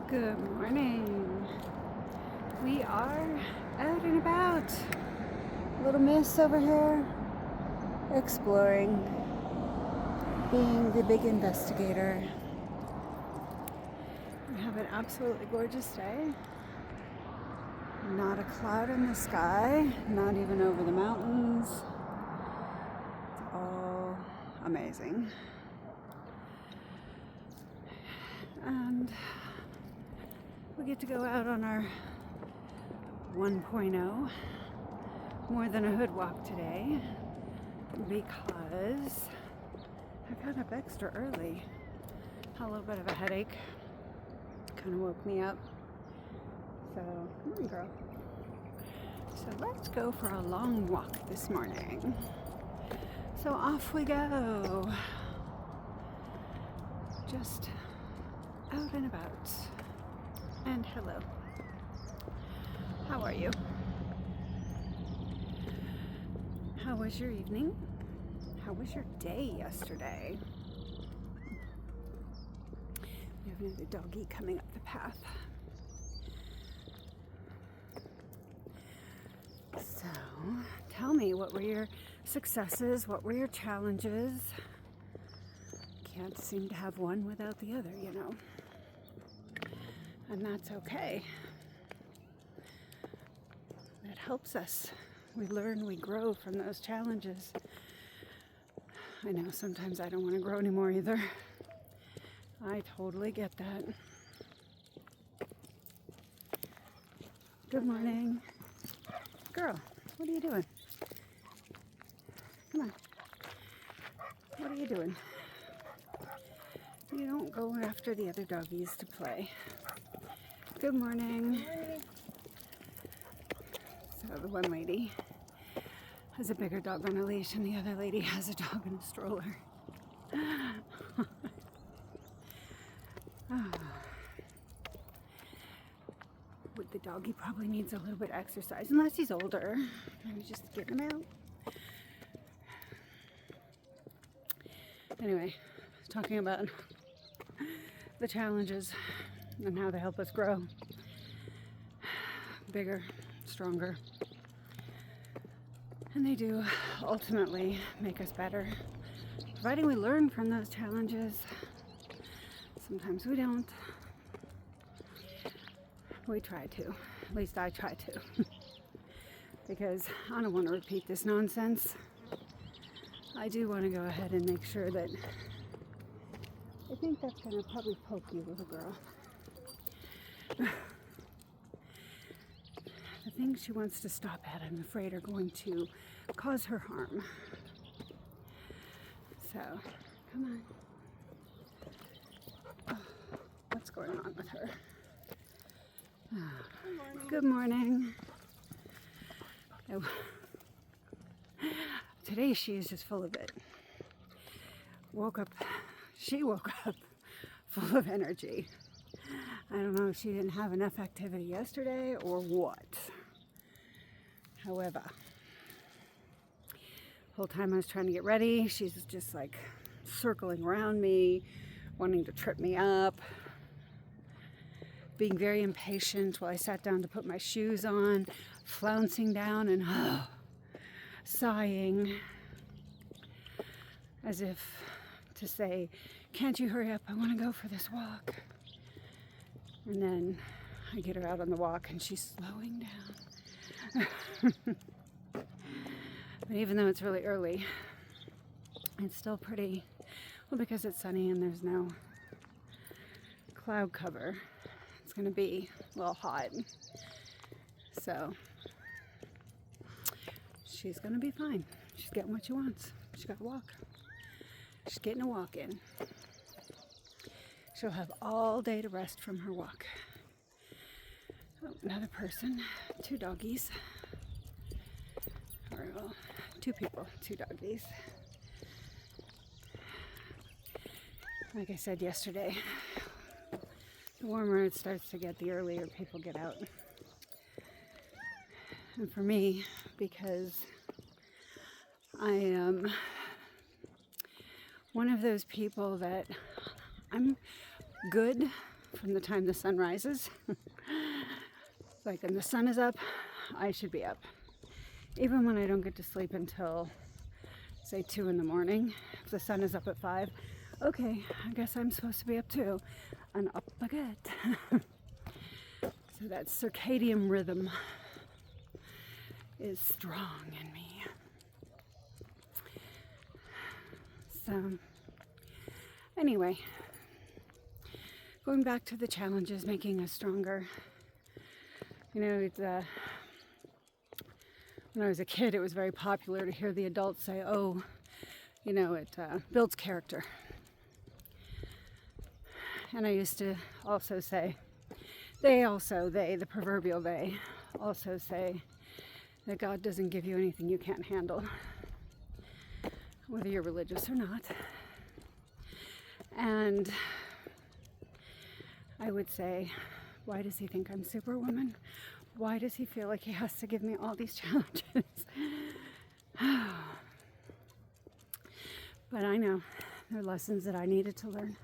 Good morning. We are out and about. Little miss over here, exploring, being the big investigator. We have an absolutely gorgeous day. Not a cloud in the sky, not even over the mountains. It's all amazing. And we get to go out on our 1.0 more than a hood walk today because I got up extra early. Had a little bit of a headache. Kind of woke me up. So, come on, girl. So let's go for a long walk this morning. So off we go. Just out and about. And hello. How are you? How was your evening? How was your day yesterday? We have another doggy coming up the path. So, tell me, what were your successes? What were your challenges? Can't seem to have one without the other, you know. And that's okay. That helps us. We learn, we grow from those challenges. I know sometimes I don't want to grow anymore either. I totally get that. Good morning. Girl, what are you doing? Come on. What are you doing? You don't go after the other doggies to play. Good morning. So the one lady has a bigger dog on a leash and the other lady has a dog in a stroller. The doggy probably needs a little bit of exercise, unless he's older. Maybe just get him out. Anyway, talking about the challenges and how they help us grow. Bigger, stronger. And they do ultimately make us better, providing we learn from those challenges. Sometimes we don't. We try to. At least I try to. Because I don't want to repeat this nonsense. I do want to go ahead and make sure that... I think that's going to probably poke you, little girl. The things she wants to stop at, I'm afraid, are going to cause her harm. So, come on. Oh, what's going on with her? Good morning. Oh. Today she is just full of it. She woke up full of energy. I don't know if she didn't have enough activity yesterday or what. However, the whole time I was trying to get ready, she's just like circling around me, wanting to trip me up, being very impatient while I sat down to put my shoes on, flouncing down and sighing as if to say, can't you hurry up? I want to go for this walk. And then I get her out on the walk and she's slowing down. But even though it's really early, it's still pretty, well, because it's sunny and there's no cloud cover. It's going to be a little hot. So she's going to be fine. She's getting what she wants. She's got to walk. She's getting a walk in. She'll have all day to rest from her walk. Oh, another person, 2 doggies. Or, well, 2 people, 2 doggies. Like I said yesterday, the warmer it starts to get, the earlier people get out. And for me, because I am one of those people that I'm good from the time the sun rises. Like when the sun is up, I should be up. Even when I don't get to sleep until, say, 2 in the morning, if the sun is up at 5, okay, I guess I'm supposed to be up too. And up I get. So that circadian rhythm is strong in me. So, anyway, going back to the challenges making us stronger. You know, it's, when I was a kid, it was very popular to hear the adults say, oh, you know, it builds character. And I used to also say, the proverbial they, also say that God doesn't give you anything you can't handle, whether you're religious or not. And I would say, why does he think I'm Superwoman? Why does he feel like he has to give me all these challenges? But I know they're lessons that I needed to learn.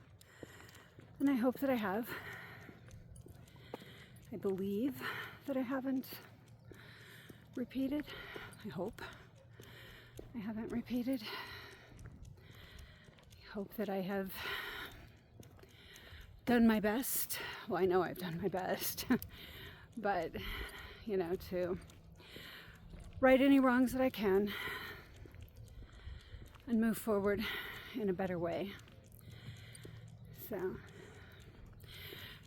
And I hope that I have. I believe that I haven't repeated. I hope I haven't repeated. I hope that I have done my best. Well, I know I've done my best. But, you know, to right any wrongs that I can and move forward in a better way. So,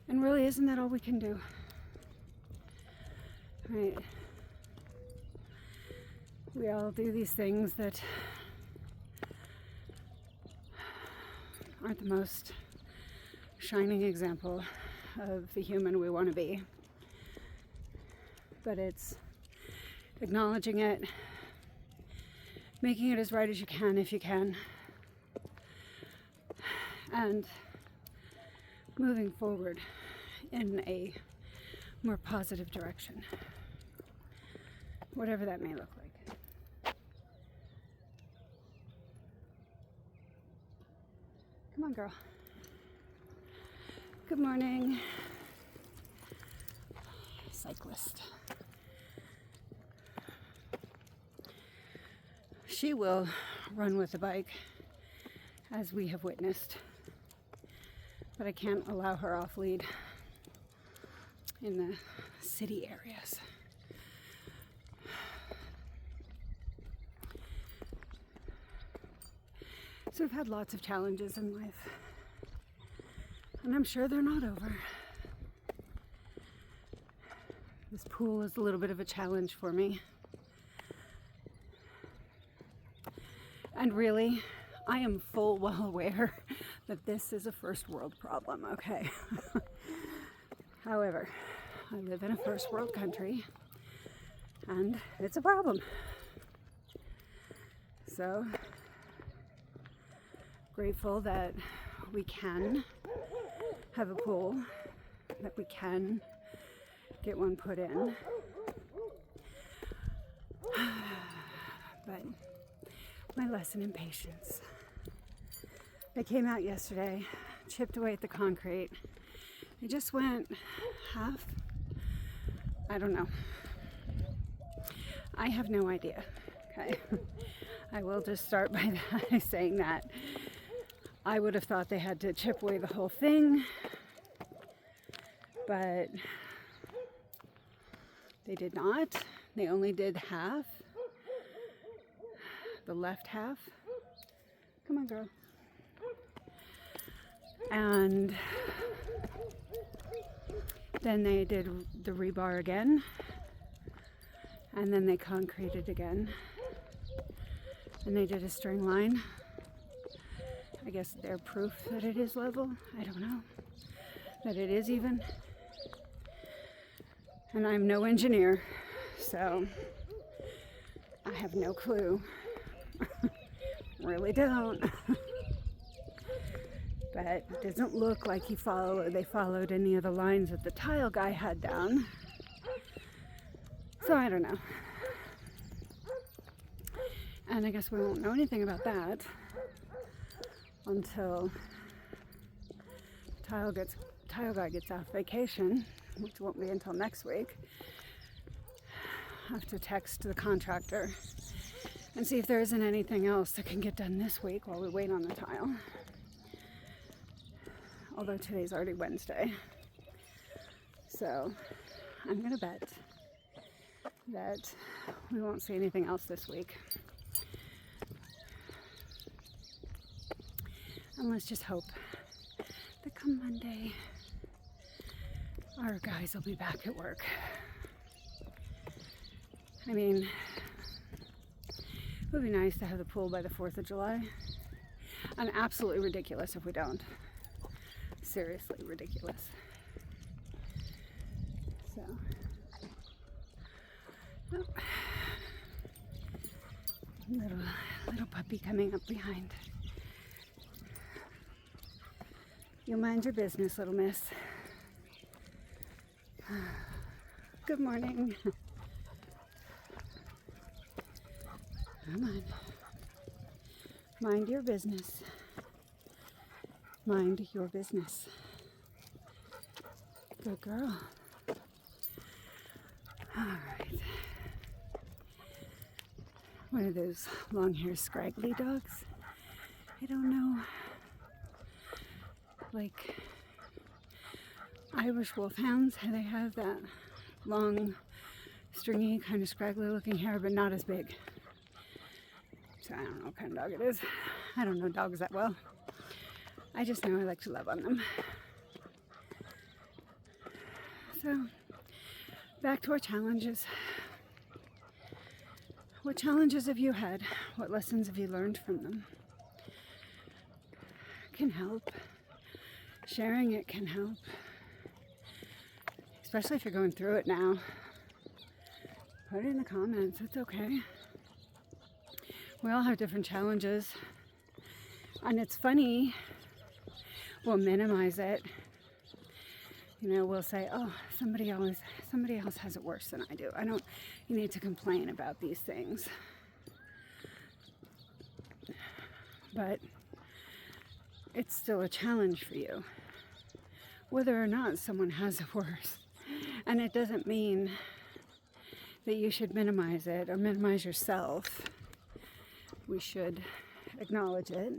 and really, isn't that all we can do? Right? We all do these things that aren't the most shining example of the human we want to be. But it's acknowledging it, making it as right as you can if you can, and moving forward in a more positive direction, whatever that may look like. Come on, girl. Good morning. Cyclist. She will run with the bike, as we have witnessed, but I can't allow her off lead in the city areas. So I've had lots of challenges in life, and I'm sure they're not over. This pool is a little bit of a challenge for me. And really, I am full well aware that this is a first world problem, okay? However, I live in a first world country, and it's a problem. So, grateful that we can have a pool, that we can get one put in. But my lesson in patience. I came out yesterday, chipped away at the concrete. I just went half. I don't know. I have no idea. Okay. I will just start by saying that. I would have thought they had to chip away the whole thing, but they did not. They only did half. The left half. Come on, girl. And then they did the rebar again. And then they concreted again. And they did a string line. I guess they're proof that it is level. I don't know. That it is even. And I'm no engineer, so I have no clue. Really don't. But it doesn't look like they followed any of the lines that the tile guy had down. So I don't know. And I guess we won't know anything about that until tile guy gets off vacation, which won't be until next week, I have to text the contractor and see if there isn't anything else that can get done this week while we wait on the tile. Although today's already Wednesday. So I'm gonna bet that we won't see anything else this week. And let's just hope that come Monday, our guys will be back at work. I mean, it would be nice to have the pool by the 4th of July. And absolutely ridiculous if we don't. Seriously ridiculous. So, oh. Little puppy coming up behind. You mind your business, little miss. Good morning. Come on. Mind your business. Mind your business. Good girl. All right. What are those long-haired scraggly dogs? I don't know. Like Irish wolfhounds, they have that long, stringy, kind of scraggly looking hair, but not as big. So I don't know what kind of dog it is. I don't know dogs that well. I just know I like to love on them. So, back to our challenges. What challenges have you had? What lessons have you learned from them? Can help. Sharing it can help. Especially if you're going through it now. Put it in the comments. It's okay. We all have different challenges. And it's funny. We'll minimize it. You know, we'll say, oh, somebody else has it worse than I do. You need to complain about these things. But it's still a challenge for you, whether or not someone has it worse. And it doesn't mean that you should minimize it or minimize yourself. We should acknowledge it.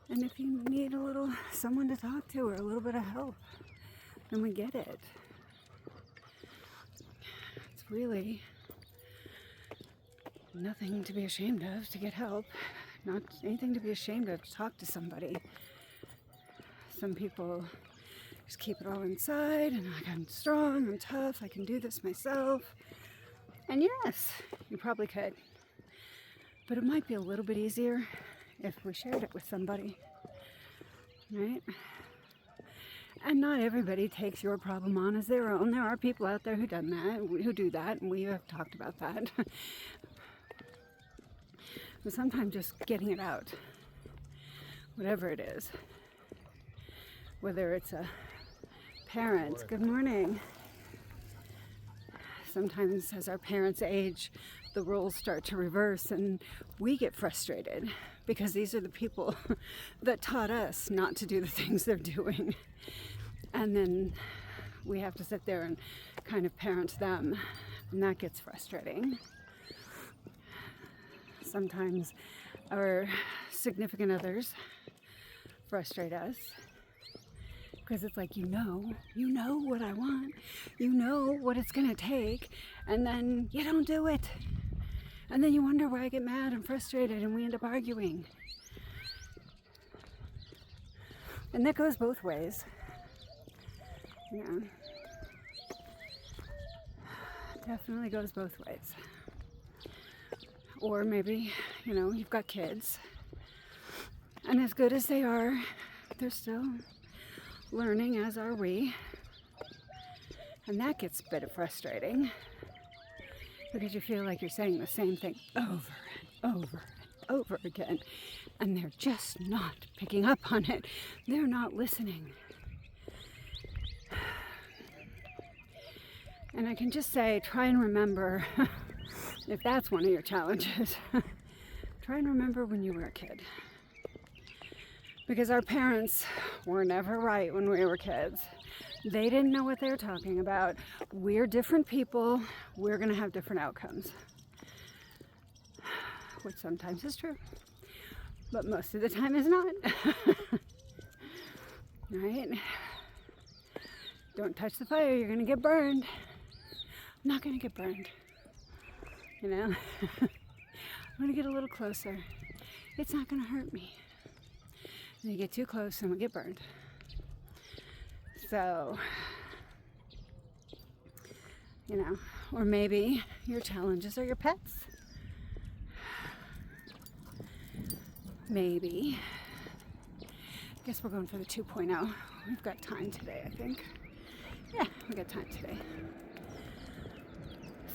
And if you need a little someone to talk to or a little bit of help, then we get it. It's really nothing to be ashamed of to get help. Not anything to be ashamed of to talk to somebody. Some people just keep it all inside and like, I'm strong, I'm tough, I can do this myself. And yes, you probably could. But it might be a little bit easier if we shared it with somebody, right? And not everybody takes your problem on as their own. There are people out there who do that, and we have talked about that. But sometimes just getting it out, whatever it is, whether it's a parent, good morning. Sometimes as our parents age, the roles start to reverse and we get frustrated because these are the people that taught us not to do the things they're doing. And then we have to sit there and kind of parent them, and that gets frustrating. Sometimes our significant others frustrate us because it's like, you know what I want, you know what it's gonna take, and then you don't do it. And then you wonder why I get mad and frustrated and we end up arguing. And that goes both ways. Yeah. Definitely goes both ways. Or maybe, you've got kids. And as good as they are, they're still learning, as are we. And that gets a bit frustrating. Because you feel like you're saying the same thing over and over and over again. And they're just not picking up on it. They're not listening. And I can just say, try and remember, if that's one of your challenges, try and remember when you were a kid. Because our parents were never right when we were kids. They didn't know what they were talking about. We're different people. We're going to have different outcomes. Which sometimes is true, but most of the time is not. Right? Don't touch the fire, you're going to get burned. I'm not going to get burned. You know? I'm going to get a little closer. It's not going to hurt me. And you get too close and we get burned. So, you know, or maybe your challenges are your pets. Maybe. I guess we're going for the 2.0. We've got time today, I think. Yeah, we got time today.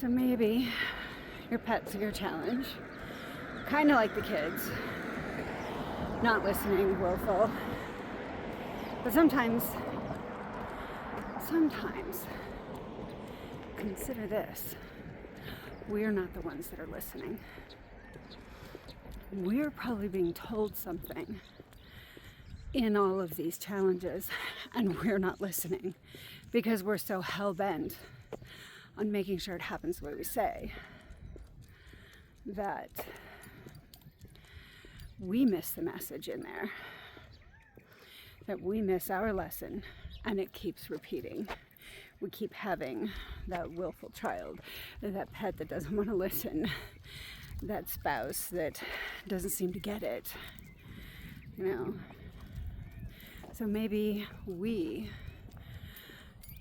So maybe your pet's your challenge. Kind of like the kids. Not listening, willful. But sometimes, consider this. We're not the ones that are listening. We're probably being told something in all of these challenges, and we're not listening because we're so hell-bent on making sure it happens the way we say that we miss the message in there, that we miss our lesson, and it keeps repeating. We keep having that willful child, that pet that doesn't want to listen, that spouse that doesn't seem to get it, you know. So maybe we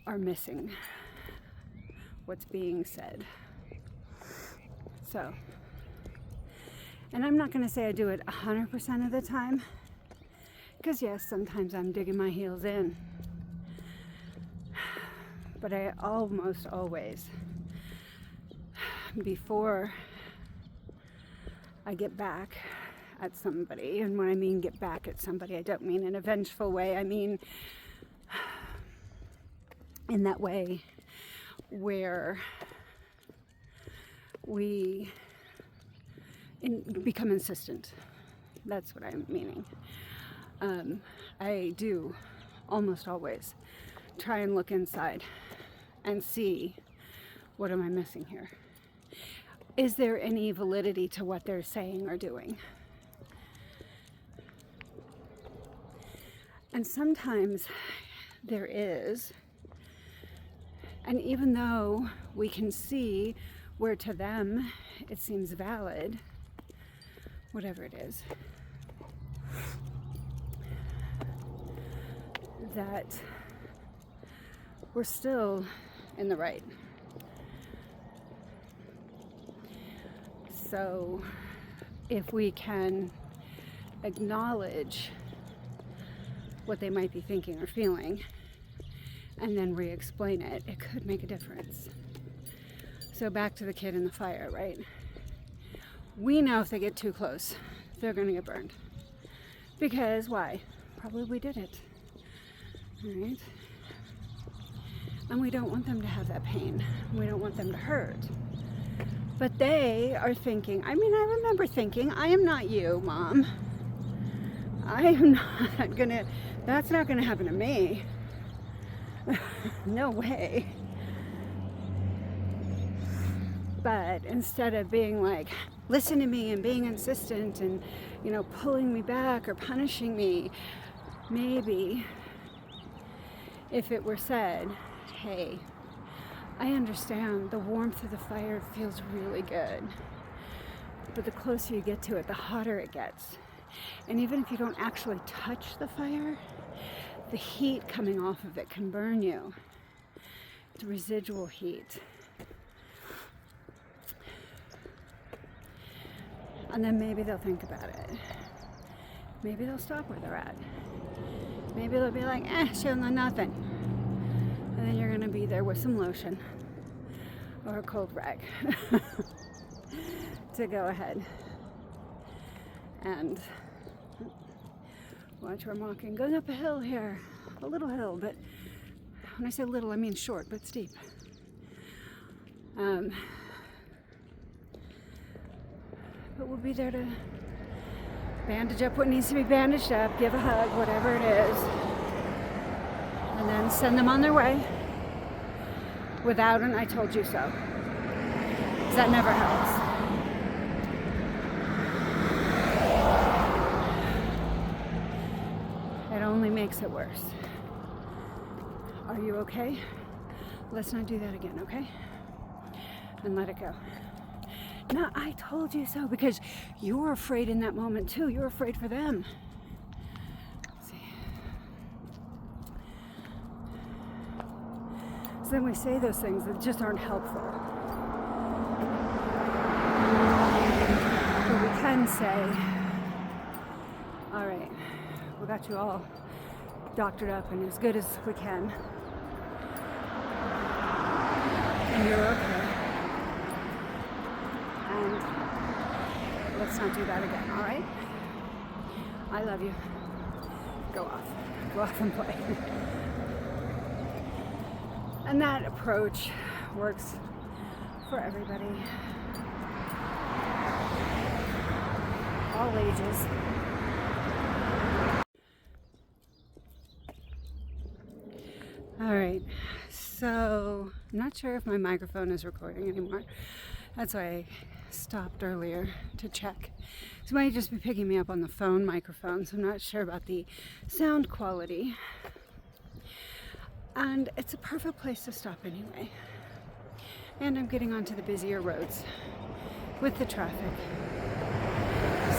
are missing what's being said. So, and I'm not going to say I do it 100% of the time, because yes, sometimes I'm digging my heels in. But I almost always, before I get back at somebody, and when I mean get back at somebody, I don't mean in a vengeful way. I mean in that way where we become insistent. That's what I'm meaning. I do almost always try and look inside and see, what am I missing here? Is there any validity to what they're saying or doing? And sometimes there is. And even though we can see where to them it seems valid, whatever it is, that we're still in the right. So if we can acknowledge what they might be thinking or feeling and then re-explain it, it could make a difference. So back to the kid in the fire, right? We know if they get too close, they're going to get burned. Because why? Probably we did it. All right? And we don't want them to have that pain. We don't want them to hurt. But they are thinking, I mean, I remember thinking, I am not you, Mom. I am not gonna, that's not gonna happen to me. No way. But instead of being like, listen to me and being insistent and, you know, pulling me back or punishing me, maybe if it were said, hey, I understand the warmth of the fire feels really good, but the closer you get to it, the hotter it gets. And even if you don't actually touch the fire, the heat coming off of it can burn you. The residual heat. And then maybe they'll think about it. Maybe they'll stop where they're at. Maybe they'll be like, she'll know nothing. And then you're gonna be there with some lotion or a cold rag to go ahead and watch where I'm walking. Going up a hill here, a little hill, but when I say little, I mean short but steep. But we'll be there to bandage up what needs to be bandaged up, give a hug, whatever it is, and then send them on their way without an "I told you so," because that never helps. It only makes it worse. Are you okay? Let's not do that again, okay? And let it go. No, I told you so, because you're afraid in that moment too. You're afraid for them. See? So then we say those things that just aren't helpful. But we can say, all right, we got you all doctored up and as good as we can. And you're okay. And let's not do that again, all right? I love you. Go off and play. And that approach works for everybody, all ages. All right, so I'm not sure if my microphone is recording anymore. That's why I stopped earlier to check. So it might just be picking me up on the phone microphone, so I'm not sure about the sound quality. And it's a perfect place to stop anyway. And I'm getting onto the busier roads with the traffic.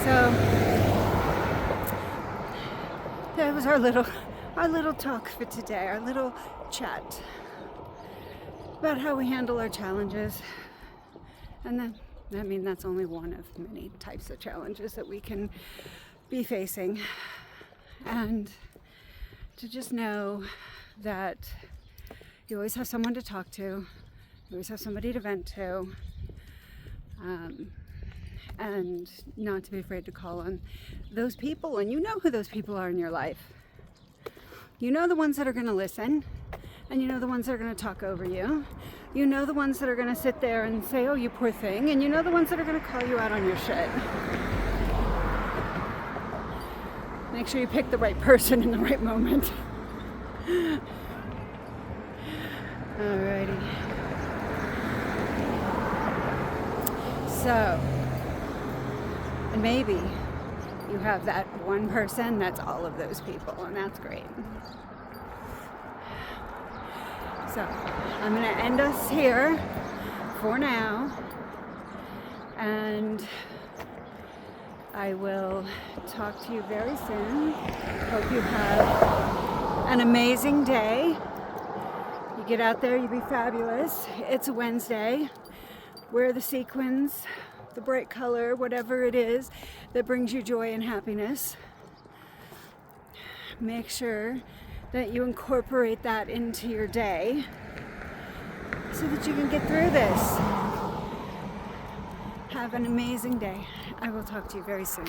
So that was our little talk for today, our little chat about how we handle our challenges. And then, I mean, that's only one of many types of challenges that we can be facing. And to just know that you always have someone to talk to, you always have somebody to vent to, and not to be afraid to call on those people. And you know who those people are in your life. You know the ones that are going to listen, and you know the ones that are going to talk over you. You know the ones that are going to sit there and say, "Oh, you poor thing," and you know the ones that are going to call you out on your shit. Make sure you pick the right person in the right moment. Alrighty. So, and maybe you have that one person that's all of those people, and that's great. So, I'm going to end us here for now, and I will talk to you very soon. Hope you have an amazing day. You get out there, you be fabulous. It's a Wednesday. Wear the sequins, the bright color, whatever it is that brings you joy and happiness. Make sure that you incorporate that into your day so that you can get through this. Have an amazing day. I will talk to you very soon.